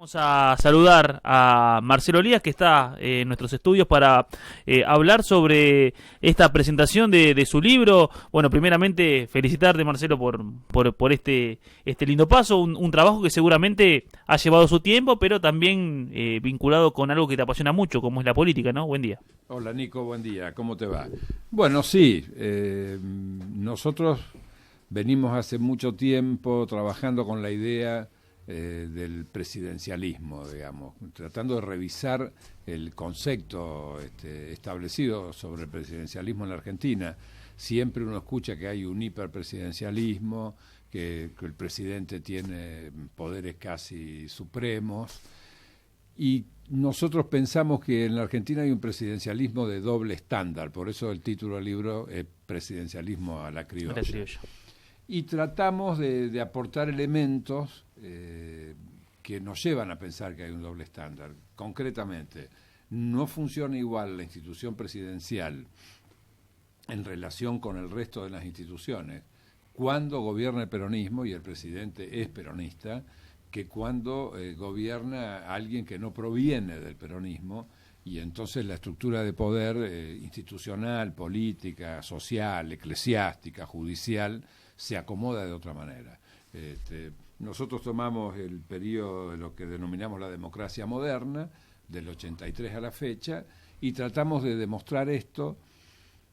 Vamos a saludar a Marcelo Elías, que está en nuestros estudios para hablar sobre esta presentación de su libro. Bueno, primeramente felicitarte, Marcelo, por este lindo paso, un trabajo que seguramente ha llevado su tiempo, pero también vinculado con algo que te apasiona mucho, como es la política, ¿no? Buen día. Hola Nico, buen día, ¿cómo te va? Bueno, sí, nosotros venimos hace mucho tiempo trabajando con la idea del presidencialismo, digamos, tratando de revisar el concepto establecido sobre el presidencialismo en la Argentina. Siempre uno escucha que hay un hiperpresidencialismo, que el presidente tiene poderes casi supremos, y nosotros pensamos que en la Argentina hay un presidencialismo de doble estándar, por eso el título del libro es Presidencialismo a la criolla. Y tratamos de aportar elementos que nos llevan a pensar que hay un doble estándar. Concretamente, no funciona igual la institución presidencial en relación con el resto de las instituciones cuando gobierna el peronismo y el presidente es peronista, que cuando gobierna alguien que no proviene del peronismo, y entonces la estructura de poder institucional, política, social, eclesiástica, judicial, se acomoda de otra manera. Nosotros tomamos el periodo de lo que denominamos la democracia moderna, del 83 a la fecha, y tratamos de demostrar esto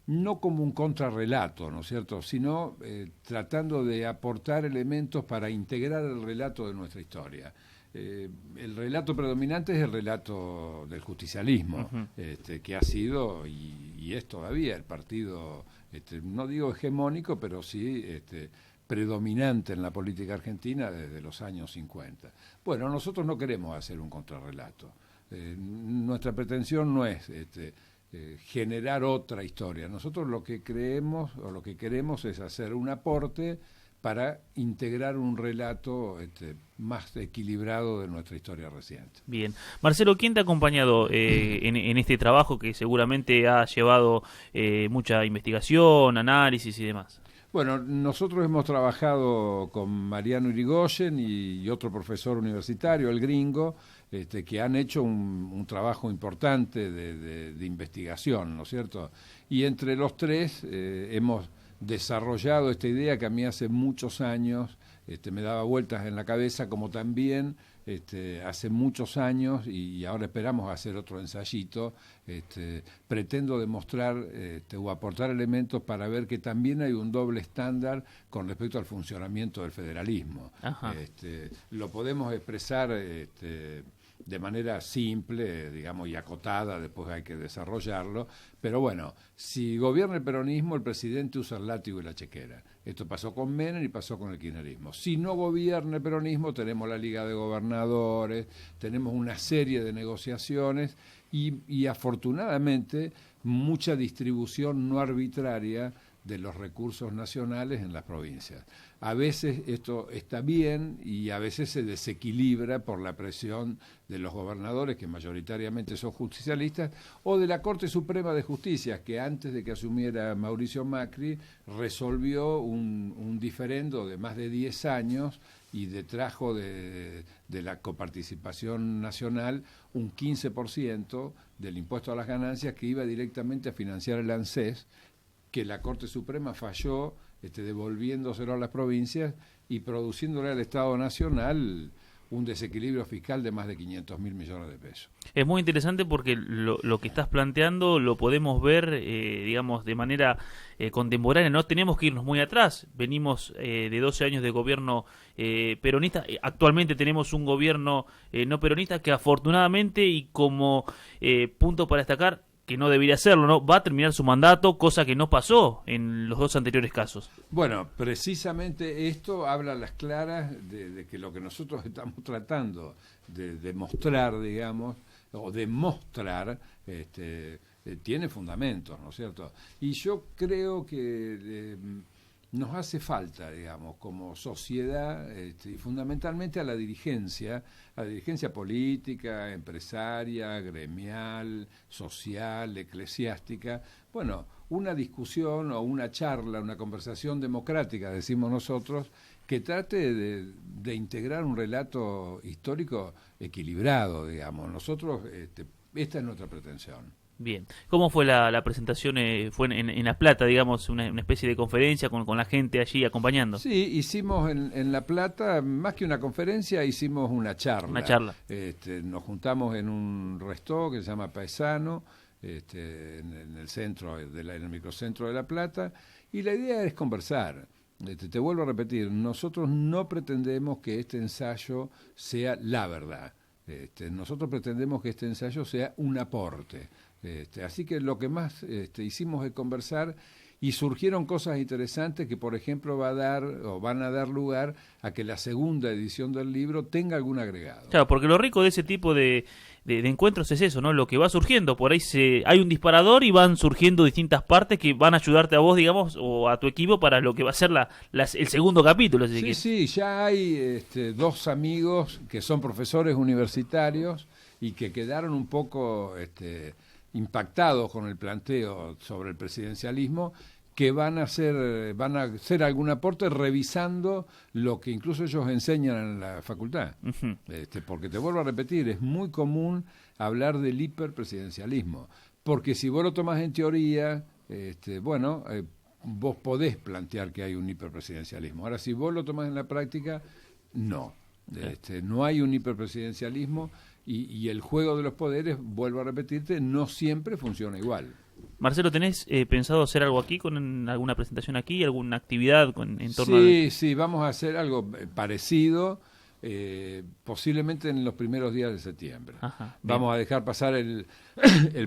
no como un contrarrelato, ¿no es cierto?, sino tratando de aportar elementos para integrar el relato de nuestra historia. El relato predominante es el relato del justicialismo, que ha sido y es todavía el partido, no digo hegemónico, pero sí predominante en la política argentina desde los años 50. Bueno, nosotros no queremos hacer un contrarrelato. Nuestra pretensión no es generar otra historia. Nosotros lo que creemos o lo que queremos es hacer un aporte para integrar un relato más equilibrado de nuestra historia reciente. Bien. Marcelo, ¿quién te ha acompañado en este trabajo que seguramente ha llevado mucha investigación, análisis y demás? Bueno, nosotros hemos trabajado con Mariano Irigoyen y otro profesor universitario, el gringo, que han hecho un trabajo importante de investigación, ¿no es cierto? Y entre los tres hemos desarrollado esta idea que a mí hace muchos años me daba vueltas en la cabeza, como también hace muchos años, y ahora esperamos hacer otro ensayito, pretendo demostrar o aportar elementos para ver que también hay un doble estándar con respecto al funcionamiento del federalismo. Lo podemos expresar de manera simple, digamos, y acotada, después hay que desarrollarlo, pero bueno, si gobierna el peronismo, el presidente usa el látigo y la chequera. Esto pasó con Menem y pasó con el kirchnerismo. Si no gobierna el peronismo, tenemos la Liga de Gobernadores, tenemos una serie de negociaciones y afortunadamente mucha distribución no arbitraria de los recursos nacionales en las provincias. A veces esto está bien y a veces se desequilibra por la presión de los gobernadores, que mayoritariamente son justicialistas, o de la Corte Suprema de Justicia, que antes de que asumiera Mauricio Macri resolvió un diferendo de más de 10 años y detrajo de la coparticipación nacional un 15% del impuesto a las ganancias que iba directamente a financiar el ANSES, que la Corte Suprema falló devolviéndoselo a las provincias y produciéndole al Estado Nacional un desequilibrio fiscal de más de 500.000 millones de pesos. Es muy interesante porque lo que estás planteando lo podemos ver, digamos, de manera contemporánea. No tenemos que irnos muy atrás. Venimos de 12 años de gobierno peronista. Actualmente tenemos un gobierno no peronista que afortunadamente y como punto para destacar, que no debería hacerlo, ¿no? Va a terminar su mandato, cosa que no pasó en los dos anteriores casos. Bueno, precisamente esto habla a las claras de que lo que nosotros estamos tratando de demostrar, digamos, o demostrar, tiene fundamentos, ¿no es cierto? Y yo creo que nos hace falta, digamos, como sociedad, y fundamentalmente a la dirigencia política, empresaria, gremial, social, eclesiástica, bueno, una discusión o una charla, una conversación democrática, decimos nosotros, que trate de integrar un relato histórico equilibrado, digamos. Nosotros, esta es nuestra pretensión. Bien. ¿Cómo fue la presentación? ¿Fue en La Plata, digamos, una especie de conferencia con la gente allí acompañando? Sí, hicimos en La Plata, más que una conferencia, hicimos una charla. Una charla. Nos juntamos en un restaurante que se llama Paesano, en el centro, en el microcentro de La Plata, y la idea es conversar. Te vuelvo a repetir, nosotros no pretendemos que este ensayo sea la verdad. Nosotros pretendemos que este ensayo sea un aporte. Así que lo que más hicimos es conversar y surgieron cosas interesantes que, por ejemplo, van a dar lugar a que la segunda edición del libro tenga algún agregado. Claro, porque lo rico de ese tipo de encuentros es eso, ¿no? Lo que va surgiendo, por ahí hay un disparador y van surgiendo distintas partes que van a ayudarte a vos, digamos, o a tu equipo para lo que va a ser el segundo capítulo. Sí, ya hay dos amigos que son profesores universitarios y que quedaron un poco impactados con el planteo sobre el presidencialismo, que van a hacer algún aporte revisando lo que incluso ellos enseñan en la facultad. Uh-huh. Porque te vuelvo a repetir, es muy común hablar del hiperpresidencialismo, porque si vos lo tomás en teoría, vos podés plantear que hay un hiperpresidencialismo. Ahora, si vos lo tomás en la práctica, no. No hay un hiperpresidencialismo y el juego de los poderes, vuelvo a repetirte, no siempre funciona igual. Marcelo, ¿tenés pensado hacer algo aquí, con alguna presentación aquí, alguna actividad en torno Sí, vamos a hacer algo parecido, posiblemente en los primeros días de septiembre. Ajá, vamos a dejar pasar el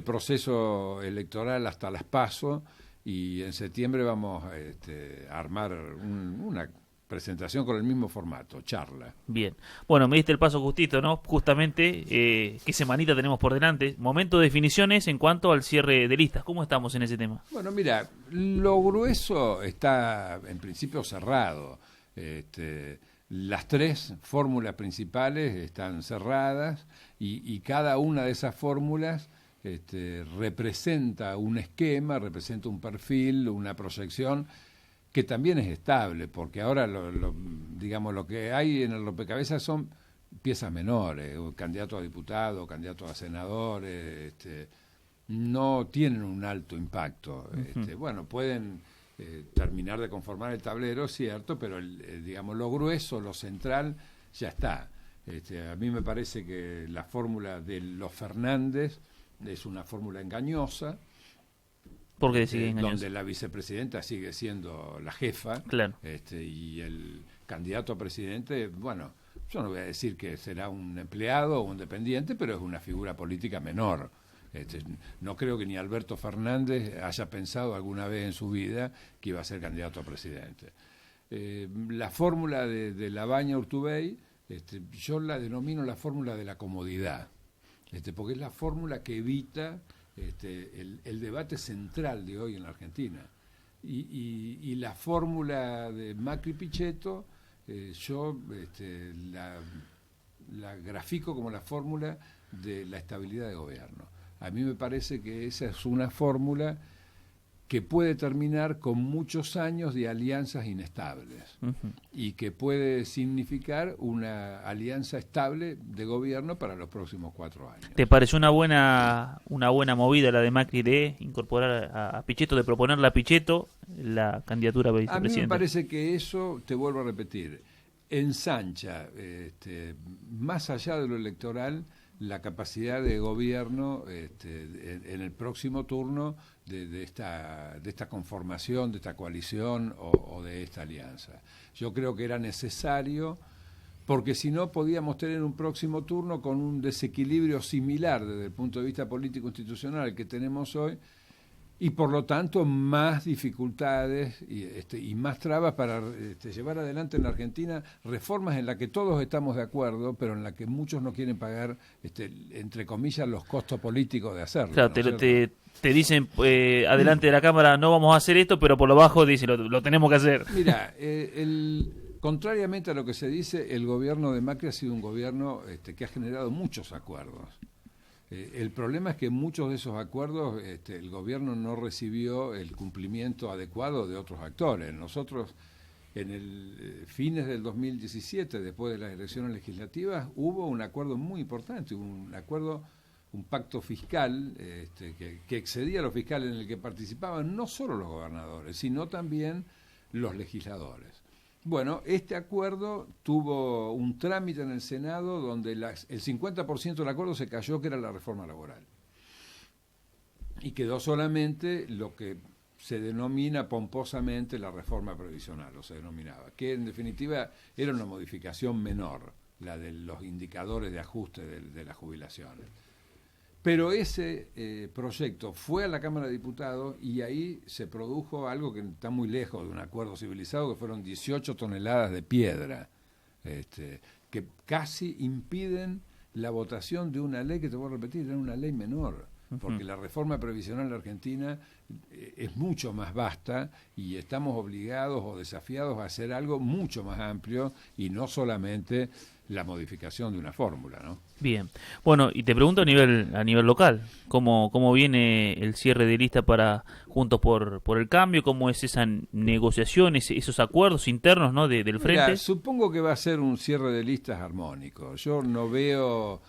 proceso electoral hasta las PASO y en septiembre vamos a armar una presentación con el mismo formato, charla. Bien. Bueno, me diste el paso justito, ¿no? Justamente, ¿qué semanita tenemos por delante? Momento de definiciones en cuanto al cierre de listas. ¿Cómo estamos en ese tema? Bueno, mira, lo grueso está en principio cerrado. Las tres fórmulas principales están cerradas y cada una de esas fórmulas representa un esquema, representa un perfil, una proyección que también es estable, porque ahora lo que hay en el rompecabezas son piezas menores, candidatos a diputados, candidatos a senadores, no tienen un alto impacto. Uh-huh. Pueden terminar de conformar el tablero, cierto, pero lo grueso, lo central, ya está. A mí me parece que la fórmula de los Fernández es una fórmula engañosa, porque sigue engañoso, donde la vicepresidenta sigue siendo la jefa, claro. Y el candidato a presidente, bueno, yo no voy a decir que será un empleado o un dependiente, pero es una figura política menor. No creo que ni Alberto Fernández haya pensado alguna vez en su vida que iba a ser candidato a presidente. La fórmula de Labaña Urtubey, yo la denomino la fórmula de la comodidad, porque es la fórmula que evita el debate central de hoy en la Argentina. Y la fórmula de Macri-Pichetto, yo la grafico como la fórmula de la estabilidad de gobierno. A mí me parece que esa es una fórmula que puede terminar con muchos años de alianzas inestables. Uh-huh. Y que puede significar una alianza estable de gobierno para los próximos 4 años. ¿Te pareció una buena movida la de Macri de incorporar a Pichetto, de proponerle a Pichetto la candidatura a vicepresidente? A mí me parece que eso, te vuelvo a repetir, ensancha, más allá de lo electoral, la capacidad de gobierno en el próximo turno de esta conformación, de esta coalición o de esta alianza. Yo creo que era necesario, porque si no podíamos tener un próximo turno con un desequilibrio similar desde el punto de vista político-institucional que tenemos hoy, y por lo tanto más dificultades y más trabas para llevar adelante en la Argentina reformas en las que todos estamos de acuerdo, pero en las que muchos no quieren pagar, entre comillas, los costos políticos de hacerlo. Claro, ¿no? te dicen adelante de la Cámara no vamos a hacer esto, pero por lo bajo dicen lo tenemos que hacer. Mira, contrariamente a lo que se dice, el gobierno de Macri ha sido un gobierno que ha generado muchos acuerdos. El problema es que muchos de esos acuerdos el gobierno no recibió el cumplimiento adecuado de otros actores. Nosotros en el fines del 2017, después de las elecciones legislativas, hubo un acuerdo muy importante, un pacto fiscal que excedía a los fiscales, en el que participaban no solo los gobernadores, sino también los legisladores. Bueno, este acuerdo tuvo un trámite en el Senado donde el 50% del acuerdo se cayó, que era la reforma laboral. Y quedó solamente lo que se denomina pomposamente la reforma previsional, o se denominaba, que en definitiva era una modificación menor, la de los indicadores de ajuste de las jubilaciones. Pero ese proyecto fue a la Cámara de Diputados y ahí se produjo algo que está muy lejos de un acuerdo civilizado, que fueron 18 toneladas de piedra, que casi impiden la votación de una ley que, te voy a repetir, era una ley menor, porque la reforma previsional en la Argentina es mucho más vasta y estamos obligados o desafiados a hacer algo mucho más amplio y no solamente la modificación de una fórmula, ¿no? Bien. Bueno, y te pregunto a nivel local, ¿cómo viene el cierre de lista para Juntos por el Cambio? ¿Cómo es esa negociación, esos acuerdos internos, ¿no, del frente? Mira, supongo que va a ser un cierre de listas armónico. Yo no veo,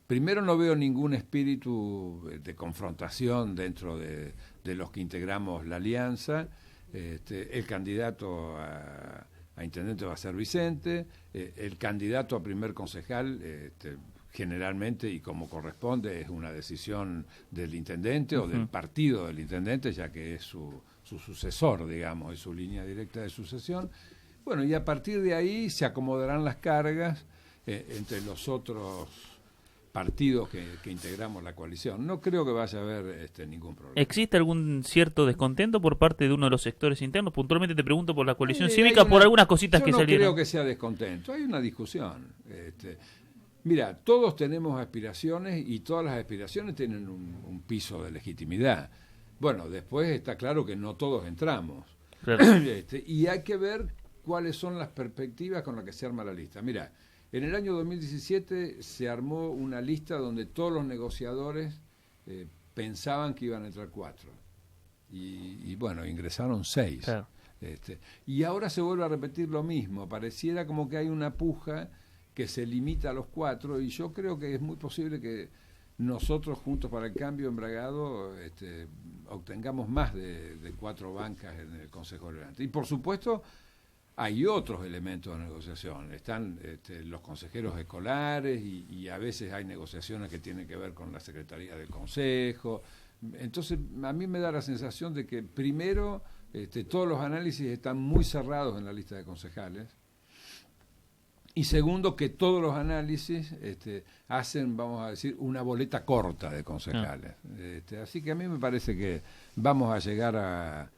primero no veo ningún espíritu de confrontación dentro de los que integramos la alianza. El candidato a intendente va a ser Vicente, el candidato a primer concejal generalmente y como corresponde es una decisión del intendente o del partido del intendente, ya que es su sucesor, digamos, es su línea directa de sucesión. Bueno, y a partir de ahí se acomodarán las cargas entre los otros partidos que integramos la coalición. No creo que vaya a haber ningún problema. ¿Existe algún cierto descontento por parte de uno de los sectores internos? Puntualmente te pregunto por la coalición cívica, por algunas cositas que salieron. Yo no creo que sea descontento, hay una discusión. Mira, todos tenemos aspiraciones y todas las aspiraciones tienen un piso de legitimidad. Bueno, después está claro que no todos entramos. Claro. Y hay que ver cuáles son las perspectivas con las que se arma la lista. Mira, en el año 2017 se armó una lista donde todos los negociadores pensaban que iban a entrar 4. Y bueno, ingresaron 6. Claro. Y ahora se vuelve a repetir lo mismo. Pareciera como que hay una puja que se limita a los 4 y yo creo que es muy posible que nosotros, Juntos para el Cambio, en Bragado, obtengamos más de 4 bancas en el Consejo Deliberante. Y por supuesto hay otros elementos de negociación. Están los consejeros escolares y a veces hay negociaciones que tienen que ver con la Secretaría del Consejo. Entonces, a mí me da la sensación de que primero todos los análisis están muy cerrados en la lista de concejales. Y segundo, que todos los análisis hacen, vamos a decir, una boleta corta de concejales. Así que a mí me parece que vamos a llegar a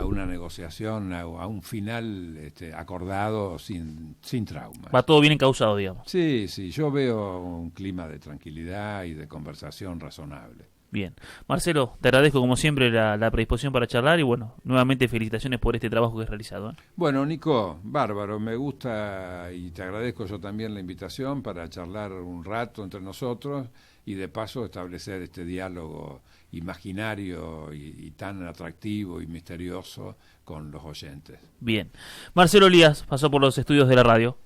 una negociación, a un final acordado sin trauma. Va todo bien encauzado, digamos. Sí, yo veo un clima de tranquilidad y de conversación razonable. Bien. Marcelo, te agradezco como siempre la predisposición para charlar y bueno, nuevamente felicitaciones por este trabajo que has realizado. Bueno, Nico, bárbaro, me gusta y te agradezco yo también la invitación para charlar un rato entre nosotros y de paso establecer este diálogo imaginario y tan atractivo y misterioso con los oyentes. Bien. Marcelo Elías pasó por los estudios de la radio.